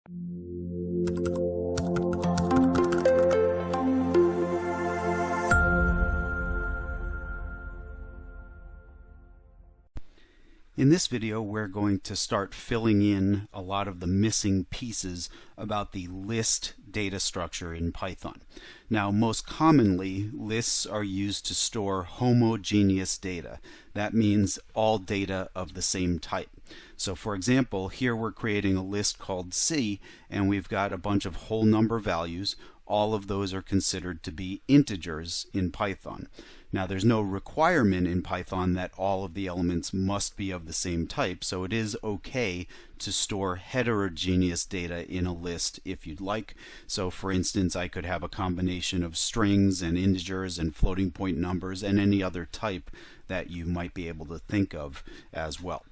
In this video, we're going to start filling in a lot of the missing pieces about the list data structure in Python. Now, most commonly, lists are used to store homogeneous data. That means all data of the same type. So for example, here we're creating a list called C, and we've got a bunch of whole number values. All of those are considered to be integers in Python. Now, there's no requirement in Python that all of the elements must be of the same type, so it is okay to store heterogeneous data in a list if you'd like. So for instance, I could have a combination of strings and integers and floating point numbers and any other type that you might be able to think of as well.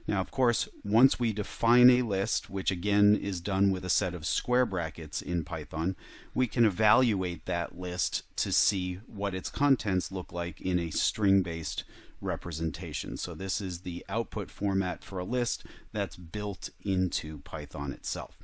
Now, of course, once we define a list, which again is done with a set of square brackets in Python, we can evaluate that list to see what its contents look like in a string-based representation. So this is the output format for a list that's built into Python itself.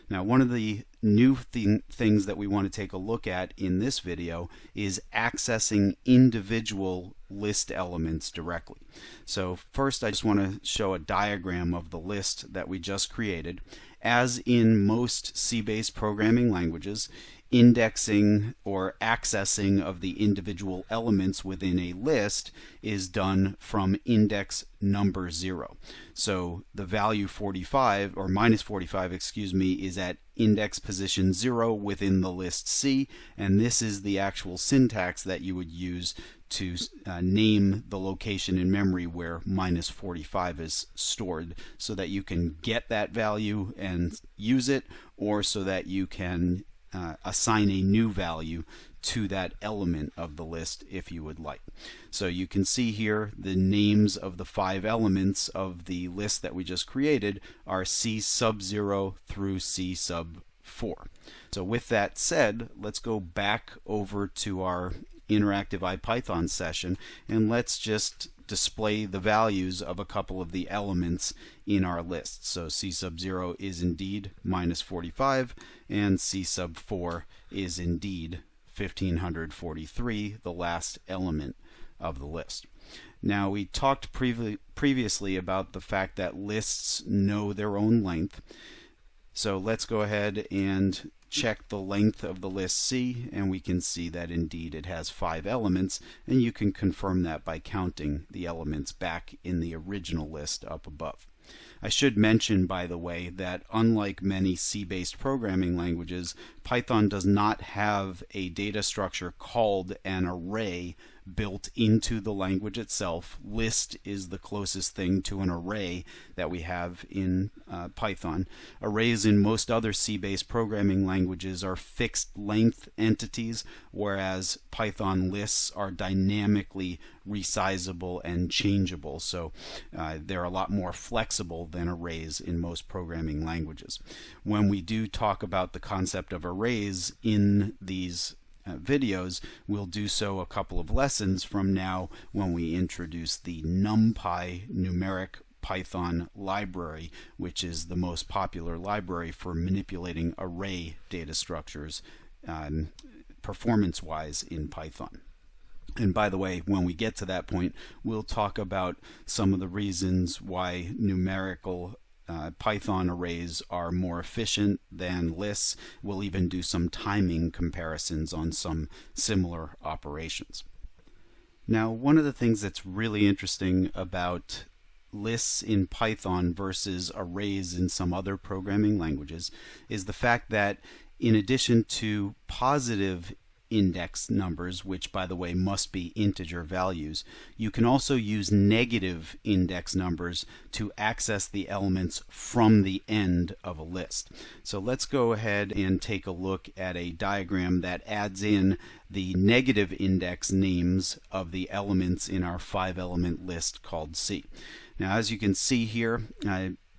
Now, one of the new things that we want to take a look at in this video is accessing individual list elements directly. So first, I just want to show a diagram of the list that we just created. As in most C-based programming languages, indexing or accessing of the individual elements within a list is done from index number 0. So the value 45, or minus 45, excuse me, is at index position 0 within the list C, and this is the actual syntax that you would use to name the location in memory where minus 45 is stored, so that you can get that value and use it, or so that you can assign a new value to that element of the list if you would like. So you can see here the names of the 5 elements of the list that we just created are C sub 0 through C sub 4. So with that said, let's go back over to our interactive IPython session, and let's just display the values of a couple of the elements in our list. So C sub 0 is indeed minus 45, and C sub 4 is indeed 1543, the last element of the list. Now, we talked previously about the fact that lists know their own length. So let's go ahead and check the length of the list C, and we can see that indeed it has 5 elements, and you can confirm that by counting the elements back in the original list up above. I should mention, by the way, that unlike many C-based programming languages, Python does not have a data structure called an array built into the language itself. List is the closest thing to an array that we have in Python. Arrays in most other C-based programming languages are fixed length entities, whereas Python lists are dynamically resizable and changeable. So they're a lot more flexible than arrays in most programming languages. When we do talk about the concept of arrays in these videos, we'll do so a couple of lessons from now when we introduce the NumPy numeric Python library, which is the most popular library for manipulating array data structures performance-wise in Python. And by the way, when we get to that point, we'll talk about some of the reasons why numerical Python arrays are more efficient than lists. We'll even do some timing comparisons on some similar operations. Now, one of the things that's really interesting about lists in Python versus arrays in some other programming languages is the fact that in addition to positive index numbers, which by the way must be integer values, you can also use negative index numbers to access the elements from the end of a list. So let's go ahead and take a look at a diagram that adds in the negative index names of the elements in our 5-element list called C. Now, as you can see here,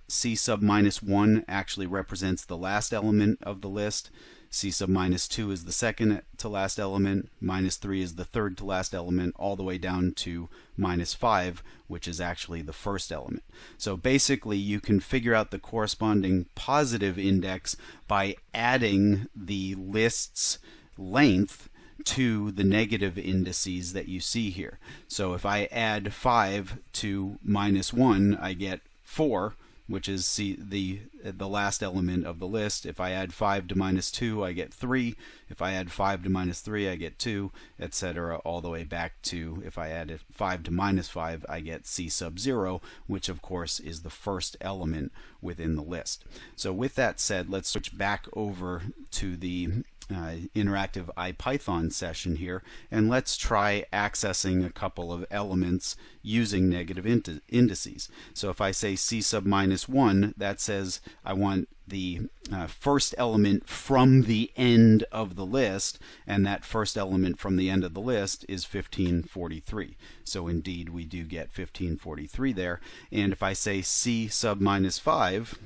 C sub minus 1 actually represents the last element of the list. C sub minus 2 is the second to last element, minus 3 is the third to last element, all the way down to minus 5, which is actually the first element. So basically you can figure out the corresponding positive index by adding the list's length to the negative indices that you see here. So if I add 5 to minus 1, I get 4, which is the last element of the list. If I add 5 to minus 2, I get 3. If I add 5 to minus 3, I get 2, etc., all the way back to, if I add 5 to minus 5, I get C sub 0, which of course is the first element within the list. So with that said, let's switch back over to the interactive IPython session here, and let's try accessing a couple of elements using negative indices. So if I say C sub minus 1, that says I want the first element from the end of the list, and that first element from the end of the list is 1543. So indeed we do get 1543 there. And if I say C sub minus 5,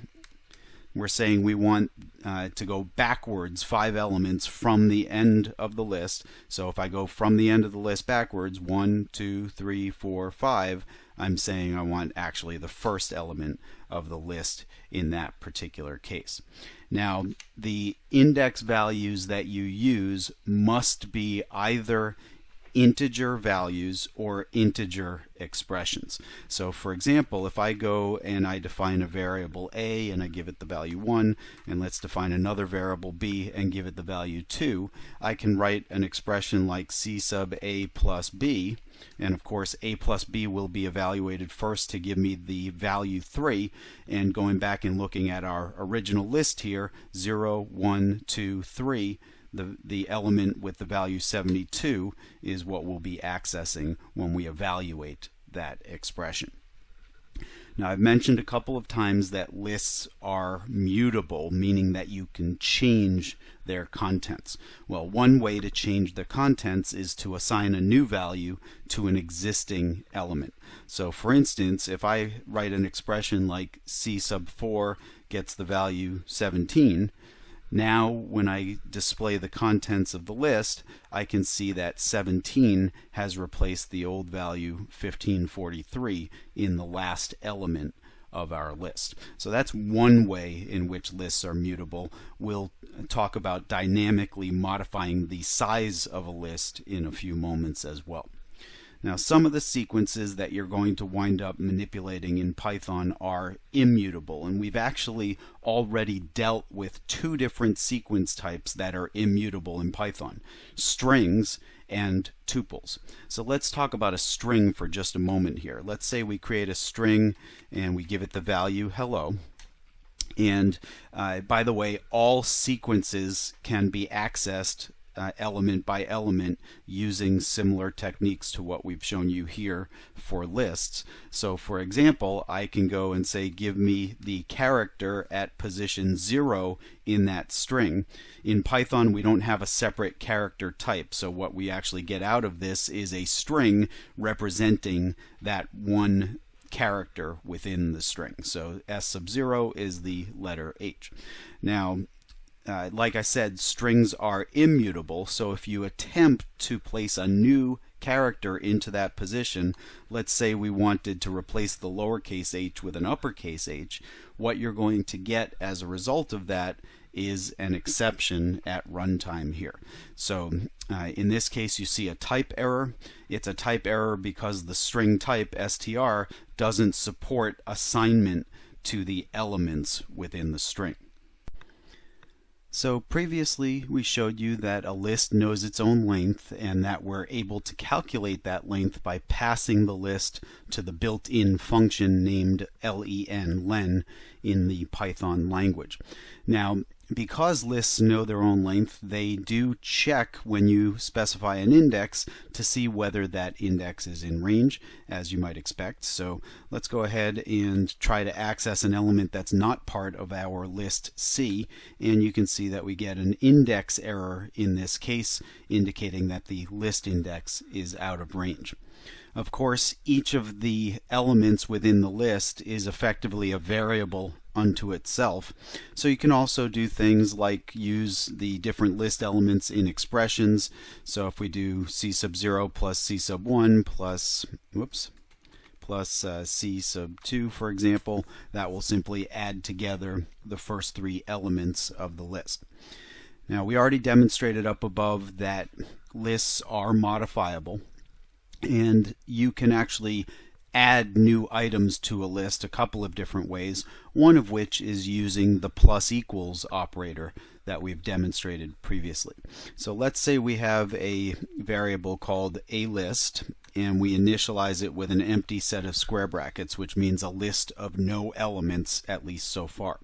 we're saying we want to go backwards 5 elements from the end of the list. So if I go from the end of the list backwards, 1, 2, 3, 4, 5, I'm saying I want actually the first element of the list in that particular case. Now, the index values that you use must be either integer values or integer expressions. So for example, if I go and I define a variable a and I give it the value 1, and let's define another variable b and give it the value 2, I can write an expression like c sub a plus b, and of course a plus b will be evaluated first to give me the value 3, and going back and looking at our original list here, 0, 1, 2, 3, the element with the value 72 is what we'll be accessing when we evaluate that expression. Now, I've mentioned a couple of times that lists are mutable, meaning that you can change their contents. Well, one way to change the contents is to assign a new value to an existing element. So for instance, if I write an expression like c sub 4 gets the value 17, now when I display the contents of the list, I can see that 17 has replaced the old value 1543 in the last element of our list. So that's one way in which lists are mutable. We'll talk about dynamically modifying the size of a list in a few moments as well. Now, some of the sequences that you're going to wind up manipulating in Python are immutable, and we've actually already dealt with 2 different sequence types that are immutable in Python: strings and tuples. So let's talk about a string for just a moment here. Let's say we create a string and we give it the value hello. And by the way, all sequences can be accessed element by element using similar techniques to what we've shown you here for lists. So for example, I can go and say give me the character at position 0 in that string. In Python we don't have a separate character type, so what we actually get out of this is a string representing that one character within the string. So S sub 0 is the letter H. Now, like I said, strings are immutable, so if you attempt to place a new character into that position, let's say we wanted to replace the lowercase h with an uppercase h, what you're going to get as a result of that is an exception at runtime here. So in this case you see a type error. It's a type error because the string type str doesn't support assignment to the elements within the string. So previously we showed you that a list knows its own length and that we're able to calculate that length by passing the list to the built-in function named len in the Python language. Now, because lists know their own length, they do check when you specify an index to see whether that index is in range, as you might expect. So let's go ahead and try to access an element that's not part of our list C, and you can see that we get an index error in this case, indicating that the list index is out of range. Of course, each of the elements within the list is effectively a variable unto itself. So you can also do things like use the different list elements in expressions. So if we do c sub 0 plus c sub 1 plus, plus c sub 2, for example, that will simply add together the first three elements of the list. Now, we already demonstrated up above that lists are modifiable, and you can actually add new items to a list a couple of different ways, one of which is using the plus equals operator that we've demonstrated previously. So let's say we have a variable called a list, and we initialize it with an empty set of square brackets, which means a list of no elements, at least so far.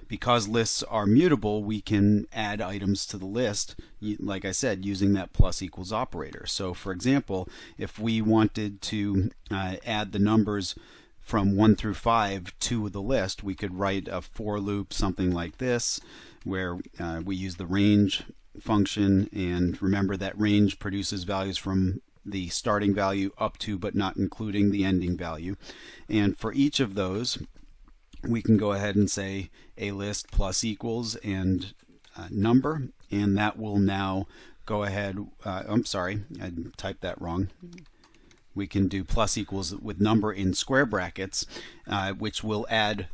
Because lists are mutable, we can add items to the list, like I said, using that plus equals operator. So for example, if we wanted to add the numbers from 1 through 5 to the list, we could write a for loop, something like this, where we use the range function, and remember that range produces values from the starting value up to but not including the ending value. And for each of those, we can go ahead and say a list plus equals and number, and that will now go ahead, I'm sorry, I typed that wrong. We can do plus equals with number in square brackets, which will add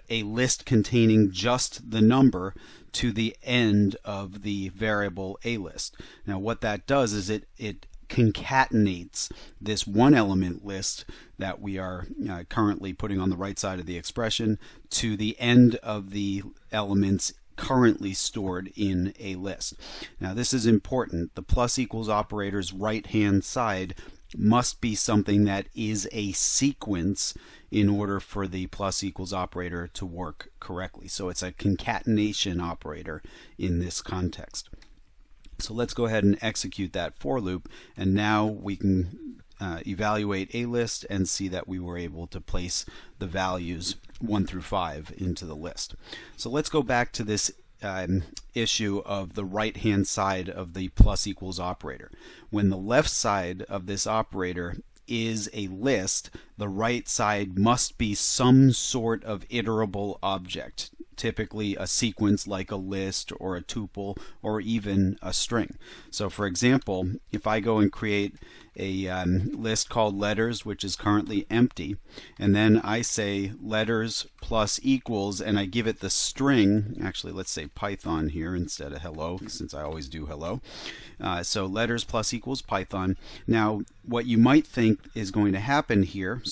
a list containing just the number to the end of the variable a list. Now what that does is it concatenates this one element list that we are currently putting on the right side of the expression to the end of the elements currently stored in a list. Now this is important. The plus equals operator's right hand side must be something that is a sequence in order for the plus equals operator to work correctly. So it's a concatenation operator in this context. So let's go ahead and execute that for loop, and now we can evaluate a list and see that we were able to place the values 1 through 5 into the list. So let's go back to this issue of the right hand side of the plus equals operator. When the left side of this operator is a list, the right side must be some sort of iterable object, typically a sequence like a list or a tuple or even a string. So for example, if I go and create a list called letters, which is currently empty, and then I say letters plus equals, and I give it the string, actually let's say Python here instead of hello, since I always do hello. So letters plus equals Python. Now what you might think is going to happen here,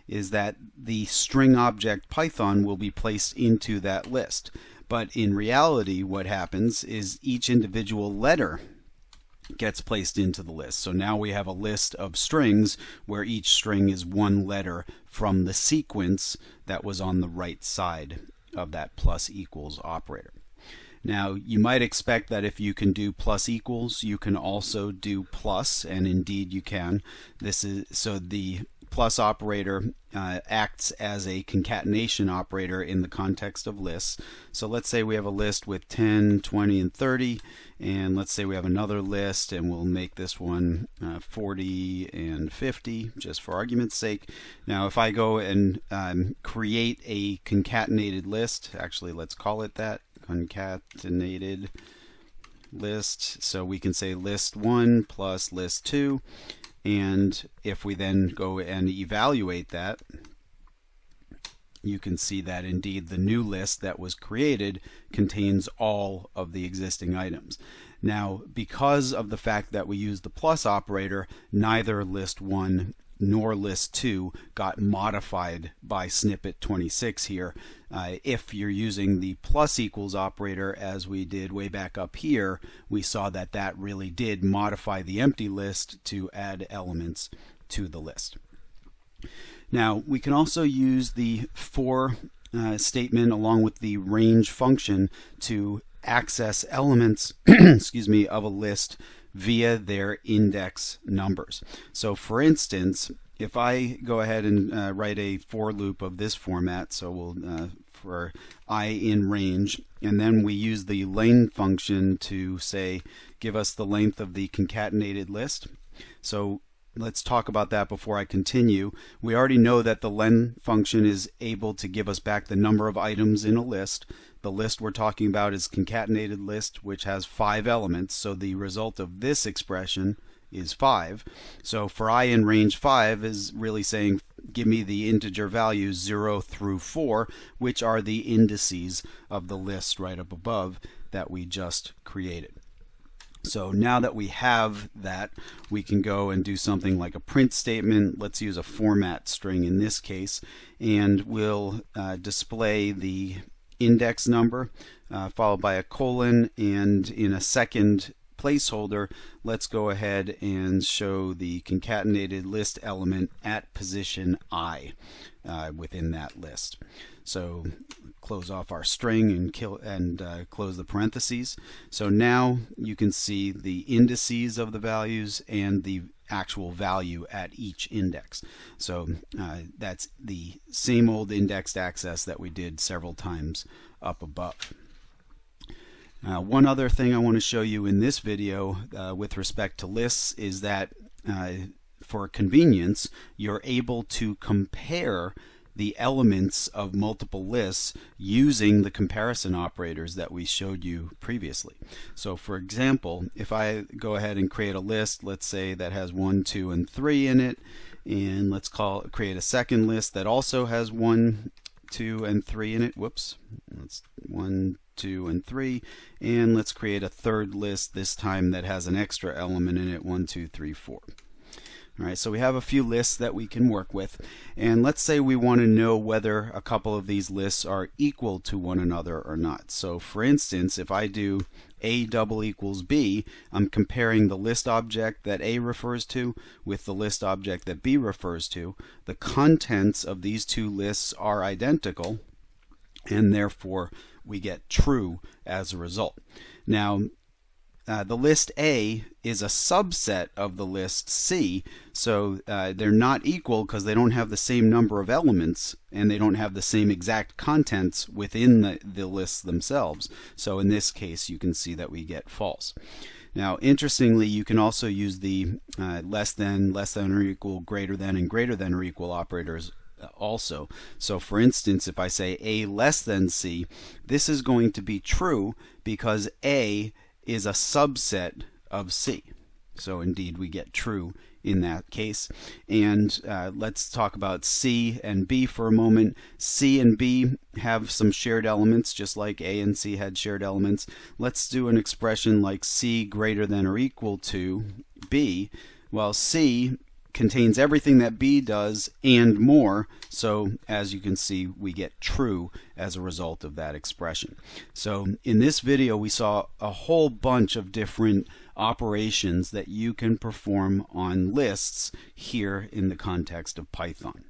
is that the string object Python will be placed into that list. But in reality, what happens is each individual letter gets placed into the list. So now we have a list of strings where each string is one letter from the sequence that was on the right side of that plus equals operator. Now you might expect that if you can do plus equals, you can also do plus, and indeed you can. This is so the plus operator acts as a concatenation operator in the context of lists. So let's say we have a list with 10, 20, and 30, and let's say we have another list, and we'll make this one 40 and 50, just for argument's sake. Now if I go and create a concatenated list, actually let's call it that, concatenated list, so we can say list 1 plus list 2. And if we then go and evaluate that, you can see that indeed the new list that was created contains all of the existing items. Now, because of the fact that we use the plus operator, neither list 1 nor list 2 got modified by snippet 26 here. If you're using the plus equals operator as we did way back up here, we saw that that really did modify the empty list to add elements to the list. Now we can also use the for statement along with the range function to access elements excuse me, of a list via their index numbers. So for instance, if I go ahead and write a for loop of this format, so we'll for I in range, and then we use the length function to say give us the length of the concatenated list. So let's talk about that before I continue. We already know that the len function is able to give us back the number of items in a list. The list we're talking about is concatenated list, which has 5 elements, so the result of this expression is 5. So for I in range 5 is really saying give me the integer values 0 through 4, which are the indices of the list right up above that we just created. So now that we have that, we can go and do something like a print statement. Let's use a format string in this case, and we'll display the index number followed by a colon, and in a second placeholder, let's go ahead and show the concatenated list element at position I within that list. So close off our string and close the parentheses. So now you can see the indices of the values and the actual value at each index. So that's the same old indexed access that we did several times up above. One other thing I want to show you in this video with respect to lists is that for convenience, you're able to compare the elements of multiple lists using the comparison operators that we showed you previously. So for example, if I go ahead and create a list, let's say that has 1, 2, and 3 in it, and let's create a second list that also has 1, 2, and 3 in it. Whoops, that's 1, 2, and 3, and let's create a third list this time that has an extra element in it, 1, 2, 3, 4. Alright, so we have a few lists that we can work with, and let's say we want to know whether a couple of these lists are equal to one another or not. So for instance, if I do A double equals B, I'm comparing the list object that A refers to with the list object that B refers to. The contents of these two lists are identical, and therefore we get true as a result. Now, the list A is a subset of the list C, so they're not equal because they don't have the same number of elements and they don't have the same exact contents within the lists themselves. So in this case, you can see that we get false. Now, interestingly, you can also use the less than or equal, greater than, and greater than or equal operators also. So for instance, if I say A less than C, this is going to be true because A is a subset of C. So indeed we get true in that case. And let's talk about C and B for a moment. C and B have some shared elements just like A and C had shared elements. Let's do an expression like C greater than or equal to B. Well, C contains everything that B does and more, so as you can see we get true as a result of that expression. So in this video we saw a whole bunch of different operations that you can perform on lists here in the context of Python.